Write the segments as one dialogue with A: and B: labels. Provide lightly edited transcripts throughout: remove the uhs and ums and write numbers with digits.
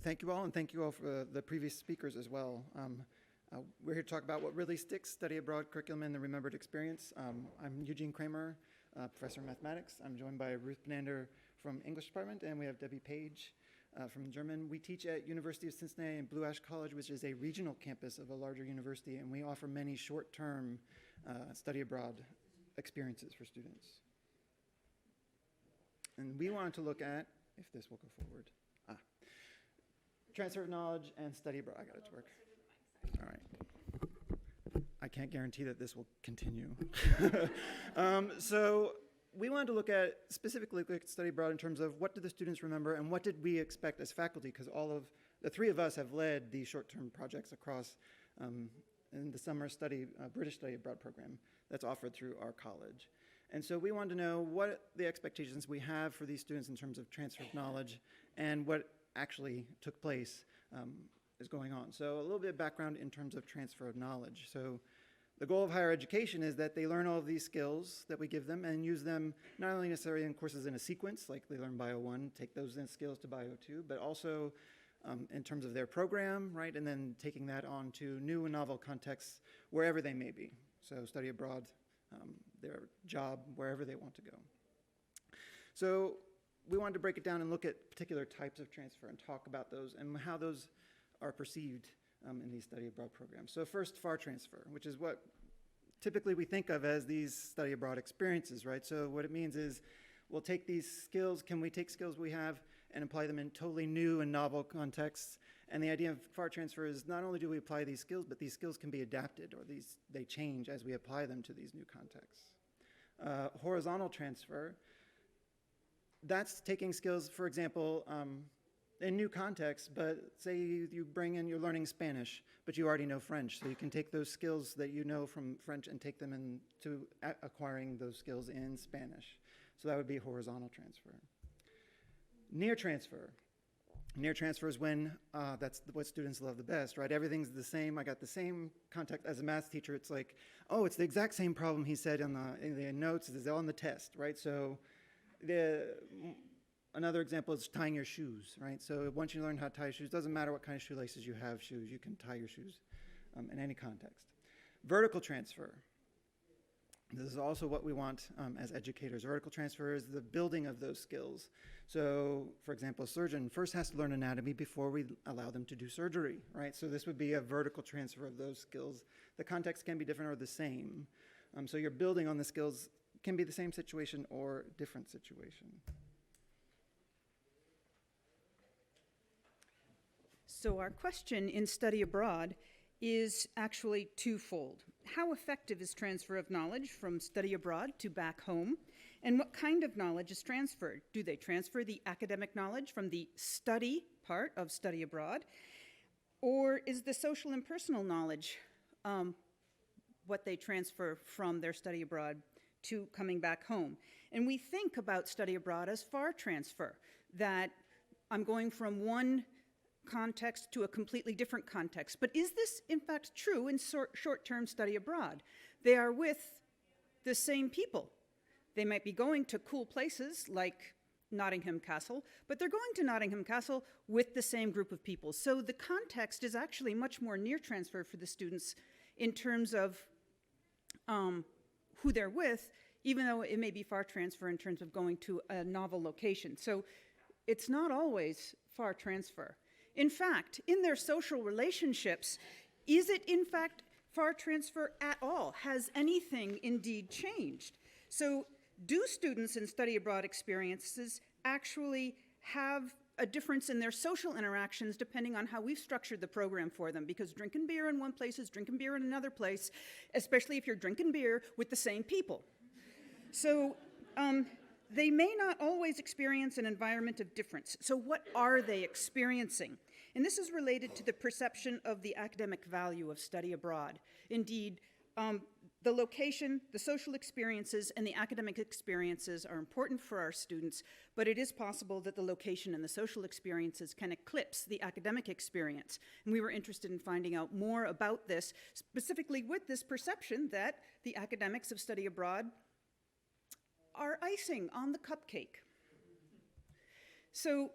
A: Thank you all, and thank you all for the previous speakers as well. We're here to talk about what really sticks, study abroad curriculum and the remembered experience. I'm Eugene Kramer, professor of mathematics. I'm joined by Ruth Benander from English department, and we have Debbie Page from German. We teach at University of Cincinnati and Blue Ash College, which is a regional campus of a larger university, and we offer many short-term study abroad experiences for students. And we wanted to look at, if this will go forward, transfer of knowledge and study abroad. I got it to work. All right. I can't guarantee that this will continue. So we wanted to look at, specifically look at study abroad in terms of what did the students remember and what did we expect as faculty, because all of the three of us have led these short-term projects across in the summer study, British study abroad program that's offered through our college. And so we wanted to know what the expectations we have for these students in terms of transfer of knowledge and what actually took place is going on. So a little bit of background in terms of transfer of knowledge. So the goal of higher education is that they learn all of these skills that we give them and use them not only necessarily in courses in a sequence, like they learn Bio 1, take those skills to Bio 2, but also in terms of their program, right? And then taking that on to new and novel contexts wherever they may be. So study abroad, their job, wherever they want to go. So we wanted to break it down and look at particular types of transfer and talk about those and how those are perceived in these study abroad programs. So first, far transfer, which is what typically we think of as these study abroad experiences, right? So what it means is we'll take these skills, can we take skills we have and apply them in totally new and novel contexts? And the idea of far transfer is not only do we apply these skills, but these skills can be adapted or they change as we apply them to these new contexts. Horizontal transfer, that's taking skills, for example, in new contexts, but say you bring in, you're learning Spanish, but you already know French, so you can take those skills that you know from French and take them into acquiring those skills in Spanish. So that would be horizontal transfer. Near transfer. Near transfer is when, that's what students love the best, right? Everything's the same. I got the same context as a math teacher. It's like, oh, it's the exact same problem he said in the notes. It's on the test, right? So another example is tying your shoes, right? So once you learn how to tie your shoes, doesn't matter what kind of shoelaces you have, you can tie your shoes in any context. Vertical transfer. This is also what we want as educators. Vertical transfer is the building of those skills. So, for example, a surgeon first has to learn anatomy before we allow them to do surgery, right? So this would be a vertical transfer of those skills. The context can be different or the same. So you're building on the skills, can be the same situation or different situation.
B: So our question in study abroad is actually twofold. How effective is transfer of knowledge from study abroad to back home? And what kind of knowledge is transferred? Do they transfer the academic knowledge from the study part of study abroad? Or is the social and personal knowledge what they transfer from their study abroad to coming back home? And we think about study abroad as far transfer, that I'm going from one context to a completely different context. But is this, in fact, true in short-term study abroad? They are with the same people. They might be going to cool places like Nottingham Castle, but they're going to Nottingham Castle with the same group of people. So the context is actually much more near transfer for the students in terms of who they're with, even though it may be far transfer in terms of going to a novel location. So it's not always far transfer. In fact, in their social relationships, is it in fact far transfer at all? Has anything indeed changed? So do students in study abroad experiences actually have a difference in their social interactions depending on how we've structured the program for them? Because drinking beer in one place is drinking beer in another place, especially if you're drinking beer with the same people. So they may not always experience an environment of difference. So what are they experiencing? And this is related to the perception of the academic value of study abroad. Indeed, the location, the social experiences, and the academic experiences are important for our students, but it is possible that the location and the social experiences can eclipse the academic experience. And we were interested in finding out more about this, specifically with this perception that the academics of study abroad are icing on the cupcake. So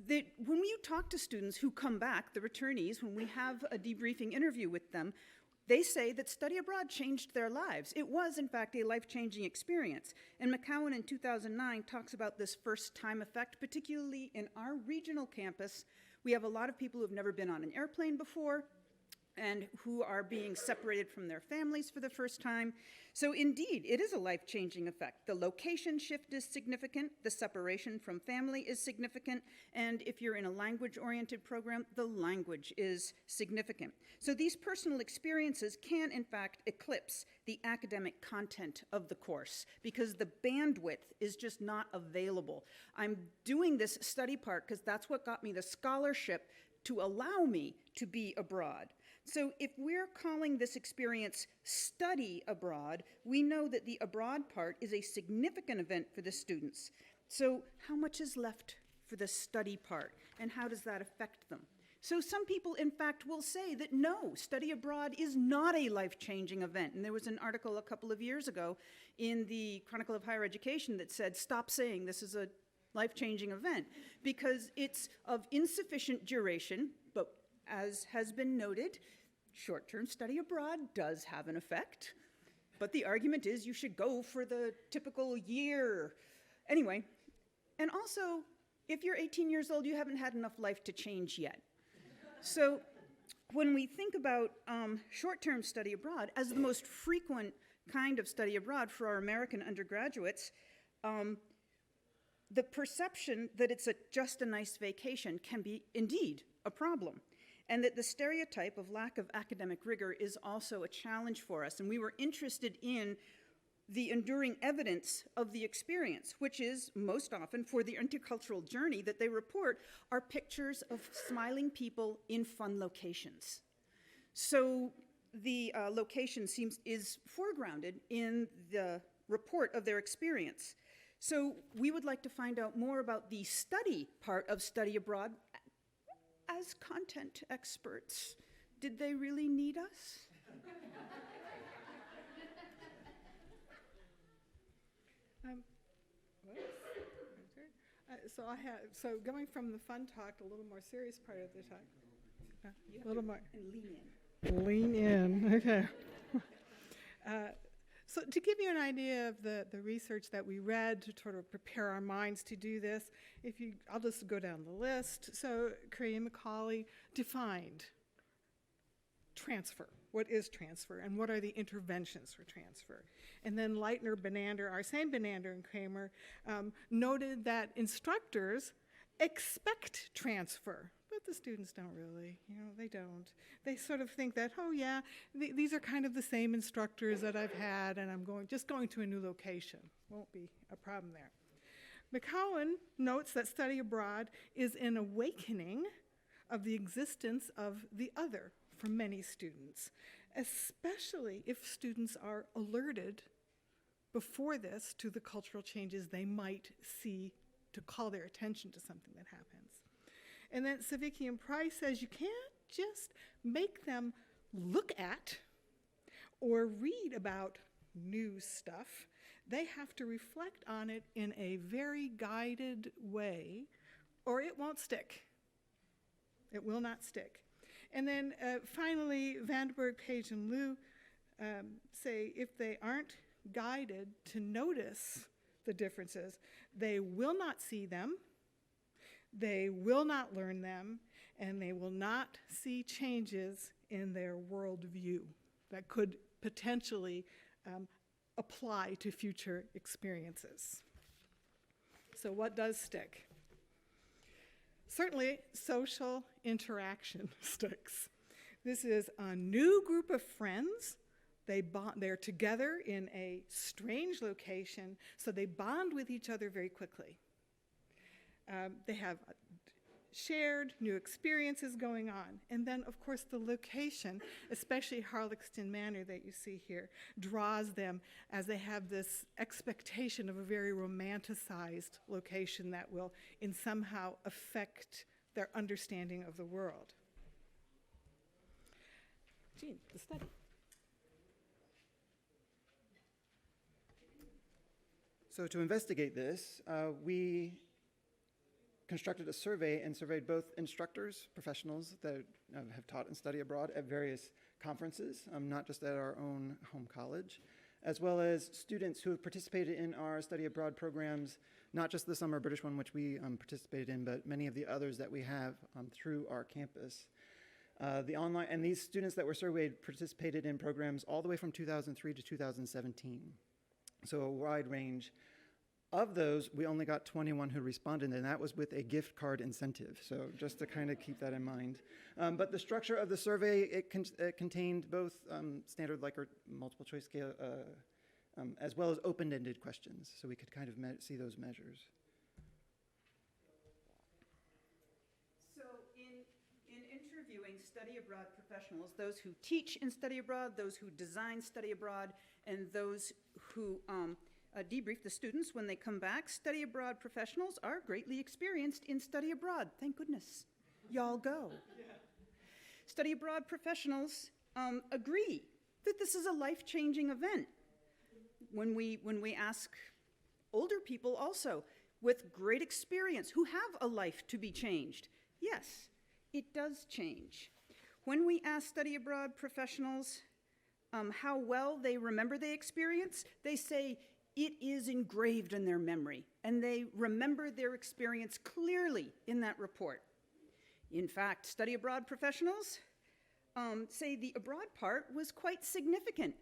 B: that when you talk to students who come back, the returnees, when we have a debriefing interview with them, they say that study abroad changed their lives. It was, in fact, a life-changing experience. And McCowan in 2009 talks about this first-time effect, particularly in our regional campus. We have a lot of people who have never been on an airplane before and who are being separated from their families for the first time. So indeed, it is a life-changing effect. The location shift is significant, the separation from family is significant, and if you're in a language-oriented program, the language is significant. So these personal experiences can, in fact, eclipse the academic content of the course because the bandwidth is just not available. I'm doing this study part because that's what got me the scholarship to allow me to be abroad. So if we're calling this experience study abroad, we know that the abroad part is a significant event for the students. So how much is left for the study part, and how does that affect them? So some people, in fact, will say that no, study abroad is not a life-changing event. And there was an article a couple of years ago in the Chronicle of Higher Education that said, stop saying this is a life-changing event, because it's of insufficient duration, but as has been noted, short-term study abroad does have an effect, but the argument is you should go for the typical year. Anyway, and also, if you're 18 years old, you haven't had enough life to change yet. So when we think about short-term study abroad as the most frequent kind of study abroad for our American undergraduates, the perception that it's just a nice vacation can be indeed a problem, and that the stereotype of lack of academic rigor is also a challenge for us. And we were interested in the enduring evidence of the experience, which is most often for the intercultural journey that they report are pictures of smiling people in fun locations. So the location is foregrounded in the report of their experience. So we would like to find out more about the study part of study abroad. As content experts, did they really need us?
C: So going from the fun talk to a little more serious part of the talk. A little more.
B: And
C: Lean in, okay. So to give you an idea of the research that we read to sort of prepare our minds to do this, I'll just go down the list. So Curry and Macaulay defined transfer. What is transfer, and what are the interventions for transfer? And then Leitner, Benander, our same Benander and Kramer, noted that instructors expect transfer, but the students don't really, they don't. They sort of think that, oh yeah, these are kind of the same instructors that I've had, and I'm just going to a new location. Won't be a problem there. McCowan notes that study abroad is an awakening of the existence of the other for many students, especially if students are alerted before this to the cultural changes they might see to call their attention to something that happens. And then Savicki and Price says you can't just make them look at or read about new stuff. They have to reflect on it in a very guided way, or it won't stick. It will not stick. And then finally, Vandenberg, Page, and Liu say if they aren't guided to notice the differences, they will not see them, they will not learn them, and they will not see changes in their worldview that could potentially apply to future experiences. So what does stick? Certainly, social interaction sticks. This is a new group of friends. They're together in a strange location, so they bond with each other very quickly. They have shared new experiences going on. And then, of course, the location, especially Harlexton Manor that you see here, draws them as they have this expectation of a very romanticized location that will in somehow affect their understanding of the world. Jean, the study.
A: So to investigate this, we constructed a survey and surveyed both instructors, professionals that have taught and study abroad at various conferences, not just at our own home college, as well as students who have participated in our study abroad programs, not just the summer British one, which we participated in, but many of the others that we have through our campus. And these students that were surveyed participated in programs all the way from 2003 to 2017. So a wide range. Of those, we only got 21 who responded, and that was with a gift card incentive. So just to kind of keep that in mind. But the structure of the survey, it contained both standard Likert multiple choice scale, as well as open-ended questions. So we could kind of see those measures.
B: So in interviewing study abroad professionals, those who teach in study abroad, those who design study abroad, and those who debrief the students when they come back, study abroad professionals are greatly experienced in study abroad. Thank goodness. Y'all go. Yeah. Study abroad professionals agree that this is a life-changing event. When we ask older people also with great experience who have a life to be changed, yes, it does change. When we ask study abroad professionals how well they remember the experience, they say it is engraved in their memory, and they remember their experience clearly in that report. In fact, study abroad professionals say the abroad part was quite significant,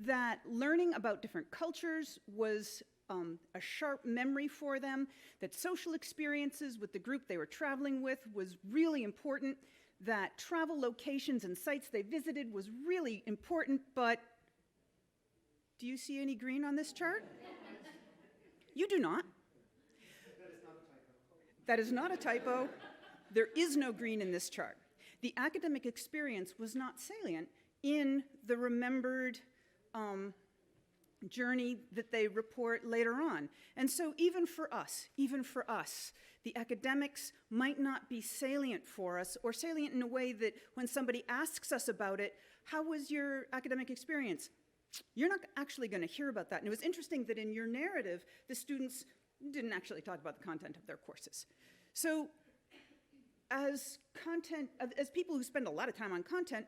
B: that learning about different cultures was a sharp memory for them, that social experiences with the group they were traveling with was really important, that travel locations and sites they visited was really important, but do you see any green on this chart? You do not. That is not a typo. There is no green in this chart. The academic experience was not salient in the remembered journey that they report later on. And so even for us, the academics might not be salient for us, or salient in a way that when somebody asks us about it, how was your academic experience? You're not actually going to hear about that. And it was interesting that in your narrative, the students didn't actually talk about the content of their courses. So as people who spend a lot of time on content,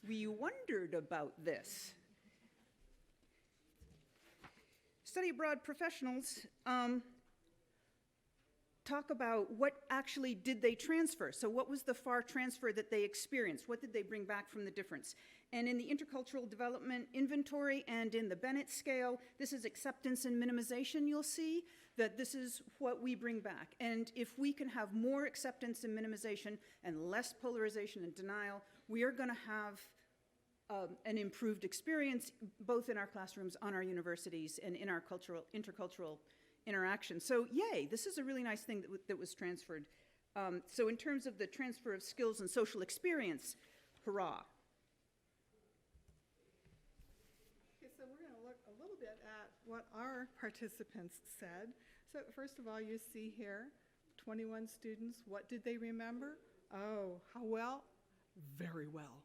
B: we wondered about this. Study abroad professionals talk about what actually did they transfer. So what was the FAR transfer that they experienced? What did they bring back from the difference? And in the intercultural development inventory and in the Bennett scale, this is acceptance and minimization, you'll see that this is what we bring back. And if we can have more acceptance and minimization and less polarization and denial, we are going to have an improved experience both in our classrooms, on our universities, and in our intercultural interaction. So yay, this is a really nice thing that was transferred. So in terms of the transfer of skills and social experience, hurrah.
C: Okay, so we're going to look a little bit at what our participants said. So first of all, you see here, 21 students, what did they remember? Oh, how well? Very well.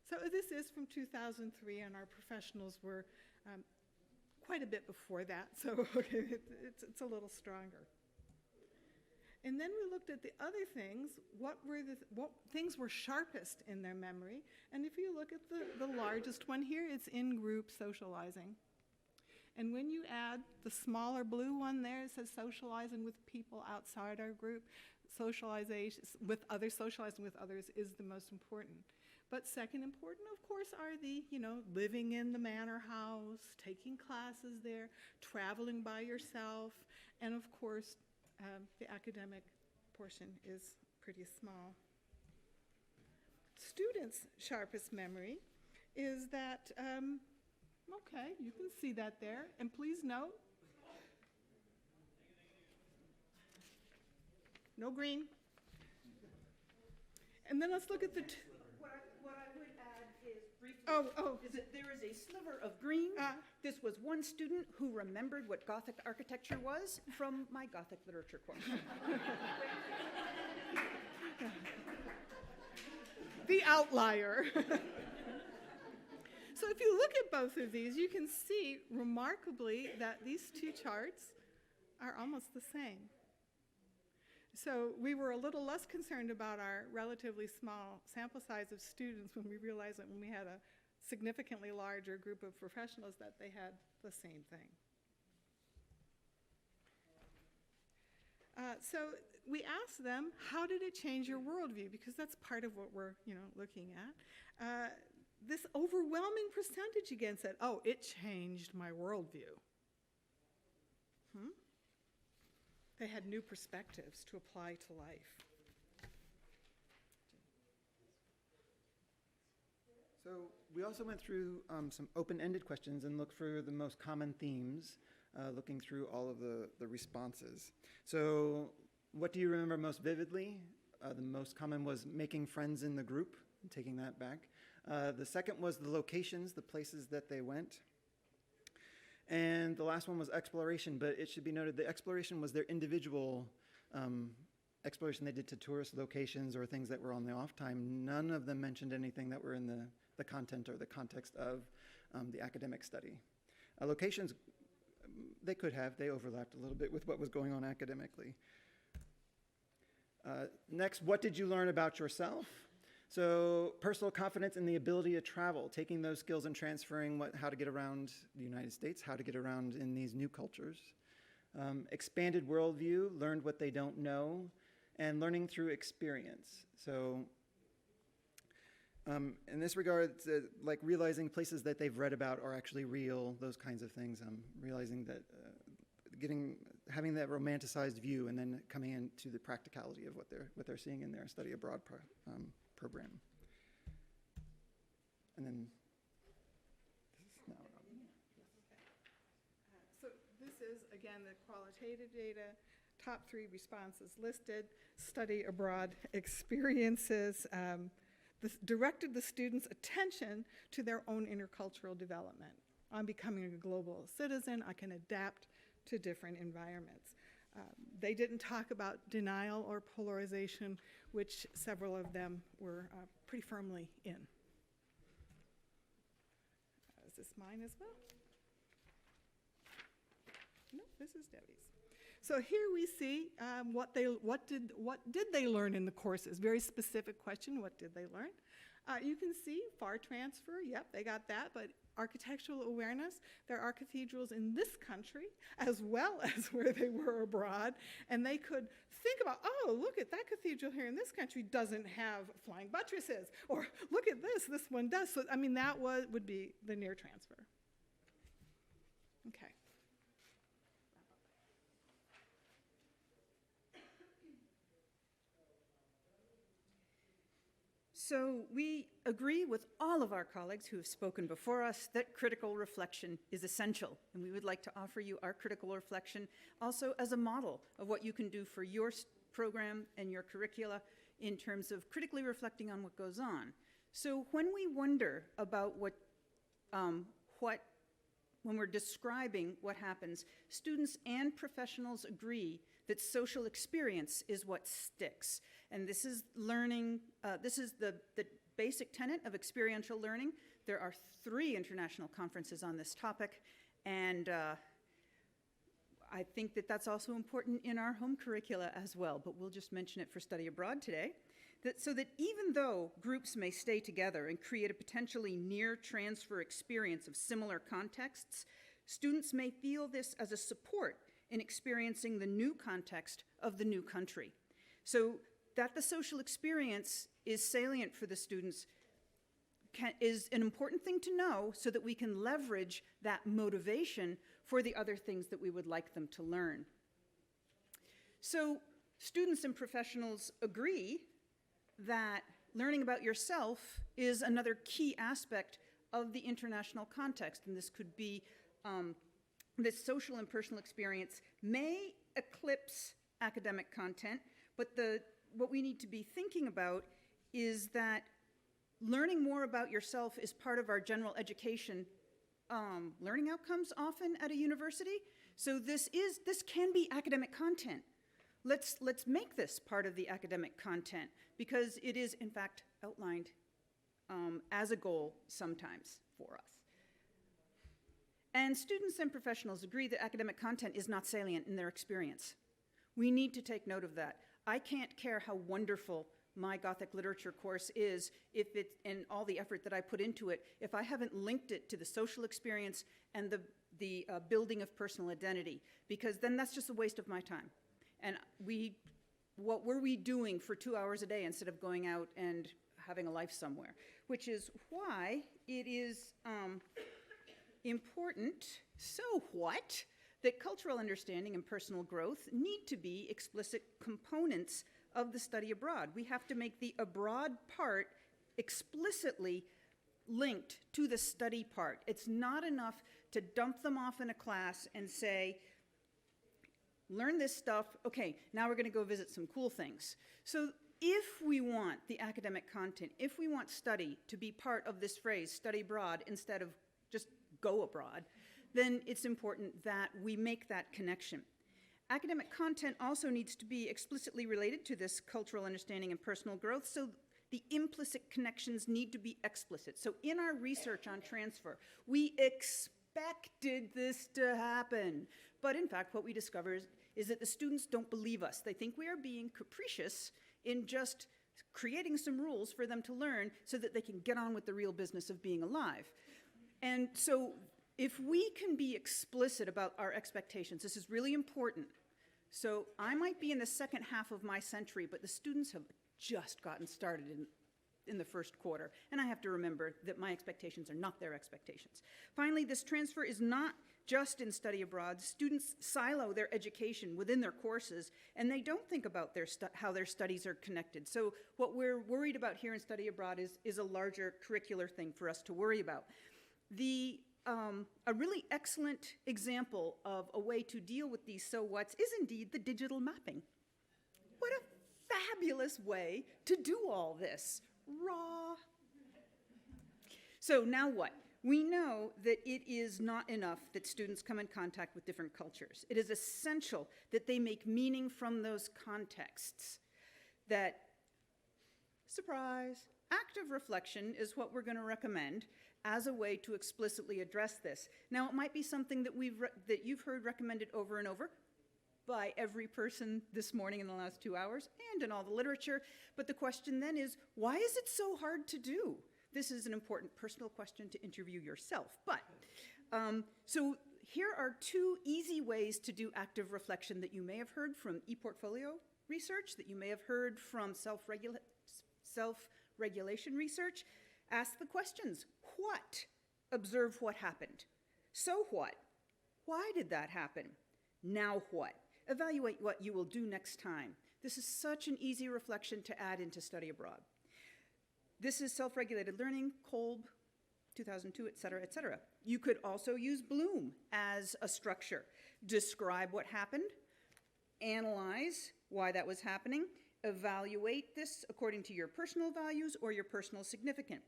C: So this is from 2003, and our professionals were quite a bit before that, so okay, it's a little stronger. And then we looked at the other things, what things were sharpest in their memory, and if you look at the largest one here, it's in-group socializing. And when you add the smaller blue one there, it says socializing with people outside our group, socializing with others is the most important. But second important, of course, are the, living in the manor house, taking classes there, traveling by yourself, and of course, the academic portion is pretty small. Students' sharpest memory is that, okay, you can see that there, and please note, no green. And then let's look at the
B: What I would add is briefly, is that there is a sliver of green. This was one student who remembered what Gothic architecture was from my Gothic literature course.
C: The outlier. So if you look at both of these, you can see remarkably that these two charts are almost the same. So we were a little less concerned about our relatively small sample size of students when we realized that when we had a significantly larger group of professionals that they had the same thing. So we asked them, how did it change your worldview? Because that's part of what we're, looking at. This overwhelming percentage again said, oh, it changed my worldview. They had new perspectives to apply to life.
A: So we also went through some open-ended questions and looked for the most common themes, looking through all of the responses. So what do you remember most vividly? The most common was making friends in the group, taking that back. The second was the locations, the places that they went. And the last one was exploration, but it should be noted the exploration was their individual exploration they did to tourist locations or things that were on the off time. None of them mentioned anything that were in the content or the context of the academic study. Locations, they overlapped a little bit with what was going on academically. Next, what did you learn about yourself? So personal confidence in the ability to travel, taking those skills and transferring how to get around the United States, how to get around in these new cultures. Expanded worldview, learned what they don't know, and learning through experience. So in this regard, it's, like realizing places that they've read about are actually real, those kinds of things. Realizing that, having that romanticized view, and then coming into the practicality of what they're seeing in their study abroad program. And then
C: So this is, again, the qualitative data, top 3 responses listed, study abroad experiences, directed the students' attention to their own intercultural development. I'm becoming a global citizen, I can adapt to different environments. They didn't talk about denial or polarization, which several of them were pretty firmly in. Is this mine as well? No, this is Debbie's. So here we see what did they learn in the courses? Very specific question, what did they learn? You can see far transfer, yep, they got that, but architectural awareness, there are cathedrals in this country as well as where they were abroad, and they could think about, oh, look at that cathedral here in this country doesn't have flying buttresses, or look at this one does. So, I mean, that would be the near transfer. Okay.
B: So we agree with all of our colleagues who have spoken before us that critical reflection is essential, and we would like to offer you our critical reflection also as a model of what you can do for your program and your curricula in terms of critically reflecting on what goes on. So when we wonder about when we're describing what happens, students and professionals agree that social experience is what sticks. And this is learning, this is the basic tenet of experiential learning. There are 3 international conferences on this topic, and I think that that's also important in our home curricula as well, but we'll just mention it for study abroad today. So that even though groups may stay together and create a potentially near transfer experience of similar contexts, students may feel this as a support in experiencing the new context of the new country. So that the social experience is salient for the students is an important thing to know so that we can leverage that motivation for the other things that we would like them to learn. So students and professionals agree that learning about yourself is another key aspect of the international context, and this could be this social and personal experience may eclipse academic content, but what we need to be thinking about is that learning more about yourself is part of our general education learning outcomes often at a university. So this can be academic content. Let's make this part of the academic content because it is in fact outlined as a goal sometimes for us. And students and professionals agree that academic content is not salient in their experience. We need to take note of that. I can't care how wonderful my Gothic literature course is and all the effort that I put into it, if I haven't linked it to the social experience and the building of personal identity, because then that's just a waste of my time. And what were we doing for 2 hours a day instead of going out and having a life somewhere? Which is why it is important, that cultural understanding and personal growth need to be explicit components of the study abroad. We have to make the abroad part explicitly linked to the study part. It's not enough to dump them off in a class and say, learn this stuff, okay, now we're going to go visit some cool things. So if we want the academic content, if we want study to be part of this phrase, study abroad, instead of just go abroad, then it's important that we make that connection. Academic content also needs to be explicitly related to this cultural understanding and personal growth, so the implicit connections need to be explicit. So in our research on transfer, we expected this to happen. But in fact, what we discovered is that the students don't believe us. They think we are being capricious in just creating some rules for them to learn so that they can get on with the real business of being alive. And so if we can be explicit about our expectations, this is really important. So I might be in the second half of my century, but the students have just gotten started in the first quarter. And I have to remember that my expectations are not their expectations. Finally, this transfer is not just in study abroad. Students silo their education within their courses, and they don't think about how their studies are connected. So what we're worried about here in study abroad is a larger curricular thing for us to worry about. A really excellent example of a way to deal with these so whats is indeed the digital mapping. What a fabulous way to do all this. Raw. So now what? We know that it is not enough that students come in contact with different cultures. It is essential that they make meaning from those contexts. That, surprise, active reflection is what we're going to recommend as a way to explicitly address this. Now, it might be something that you've heard recommended over and over by every person this morning in the last 2 hours and in all the literature, but the question then is, why is it so hard to do? This is an important personal question to interview yourself, but so here are 2 easy ways to do active reflection that you may have heard from ePortfolio research, that you may have heard from self-regulation research. Ask the questions. What? Observe what happened. So what? Why did that happen? Now what? Evaluate what you will do next time. This is such an easy reflection to add into study abroad. This is self-regulated learning, Kolb, 2002, et cetera, et cetera. You could also use Bloom as a structure. Describe what happened, analyze why that was happening, evaluate this according to your personal values or your personal significance.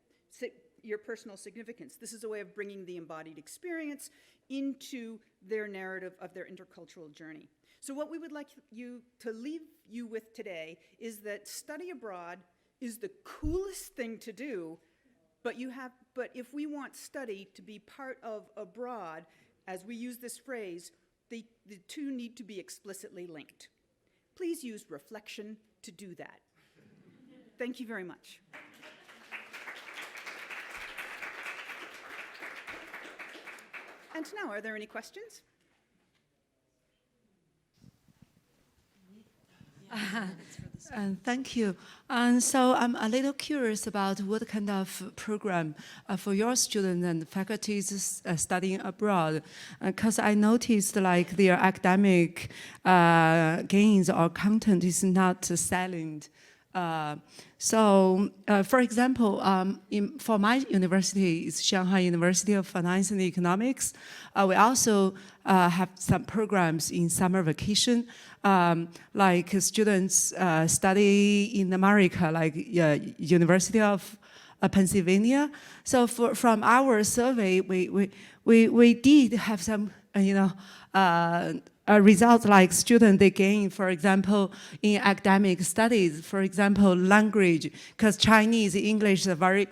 B: This is a way of bringing the embodied experience into their narrative of their intercultural journey. So what we would like to leave you with today is that study abroad is the coolest thing to do, but if we want study to be part of abroad, as we use this phrase, the 2 need to be explicitly linked. Please use reflection to do that. Thank you very much. And now, are there any questions?
D: Thank you. And so I'm a little curious about what kind of program for your students and faculties studying abroad, because I noticed like their academic gains or content is not silent. For example, for my university, it's Shanghai University of Finance and Economics. We also have some programs in summer vacation, like students study in America, like University of Pennsylvania. So from our survey, we did have some, results like students they gain, for example, in academic studies, for example, language, because Chinese, English is very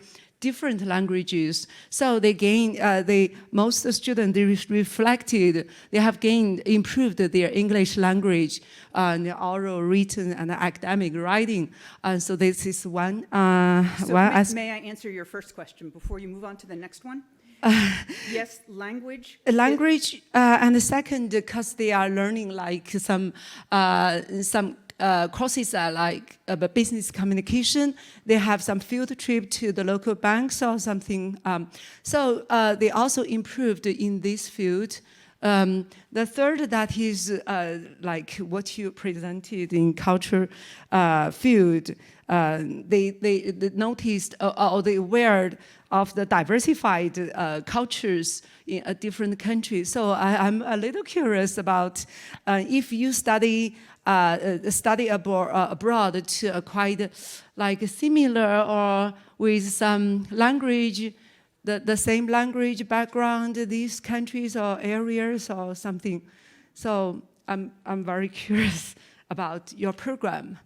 D: different languages. So they gain, most students, they reflected, they have improved their English language, the oral, written, and academic writing. So this is one.
B: May I answer your first question before you move on to the next one? Yes, language.
D: Language, and the second, because they are learning like some courses are like business communication. They have some field trip to the local banks or something. So they also improved in this field. The third, that is like what you presented in culture field. They noticed or they aware of the diversified cultures in different countries. So I'm a little curious about if you study abroad to quite like similar or with some language, the same language background, these countries or areas or something. So I'm very curious about your program.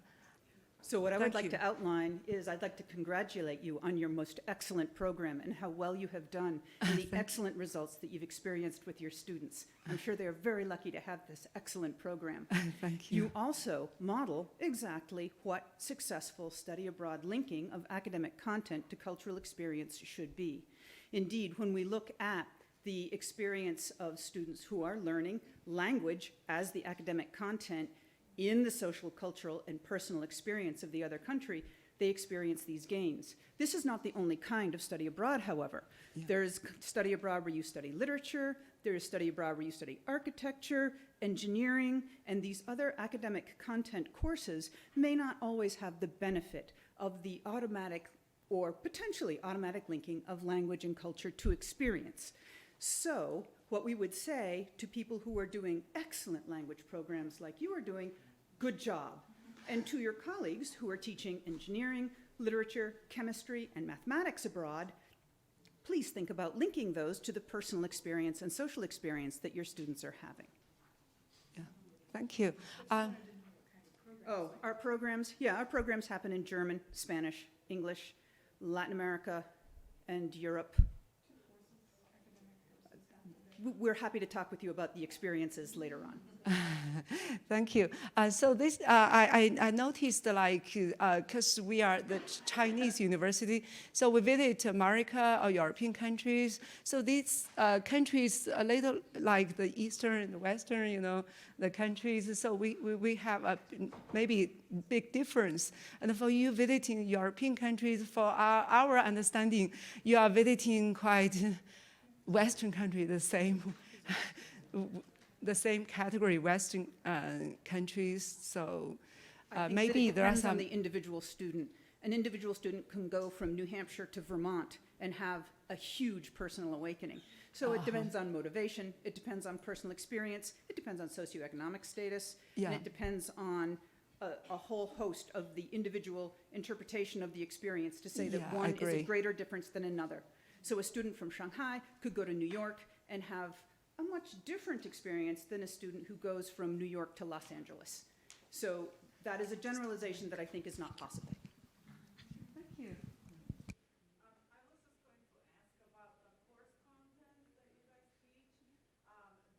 B: So what I would
D: Thank
B: like
D: you.
B: to outline is I'd like to congratulate you on your most excellent program and how well you have done and the excellent results that you've experienced with your students. I'm sure they're very lucky to have this excellent program.
D: Thank you.
B: You also model exactly what successful study abroad linking of academic content to cultural experience should be. Indeed, when we look at the experience of students who are learning language as the academic content in the social, cultural, and personal experience of the other country, they experience these gains. This is not the only kind of study abroad, however. Yeah. There's study abroad where you study literature, there's study abroad where you study architecture, engineering, and these other academic content courses may not always have the benefit of the automatic or potentially automatic linking of language and culture to experience. So what we would say to people who are doing excellent language programs like you are doing, good job. And to your colleagues who are teaching engineering, literature, chemistry, and mathematics abroad, please think about linking those to the personal experience and social experience that your students are having.
D: Yeah. Thank you.
B: Our programs? Yeah, our programs happen in German, Spanish, English, Latin America, and Europe. We're happy to talk with you about the experiences later on.
D: Thank you. So this, I noticed like, because we are the Chinese university, so we visit America or European countries. So these countries a little like the Eastern and the Western, you know, the countries. So we have a maybe big difference. And for you visiting European countries, for our understanding, you are visiting quite Western country, the same category, Western countries. So maybe there are some.
B: It depends on the individual student. An individual student can go from New Hampshire to Vermont and have a huge personal awakening. So it depends on motivation. It depends on personal experience. It depends on socioeconomic status.
D: Yeah.
B: And it depends on a whole host of the individual interpretation of the experience to say that one is a greater difference than another. So a student from Shanghai could go to New York and have a much different experience than a student who goes from New York to Los Angeles. So that is a generalization that I think is not possible.
D: Thank you.
E: I was just going to ask about the course content that you guys teach.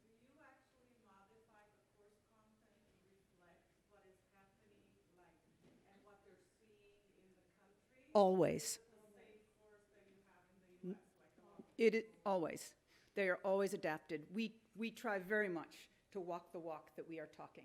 E: Do you actually modify the course content to reflect what is happening, like, and what they're seeing in the country?
B: Always. Always. They are always adapted. We try very much to walk the walk that we are talking.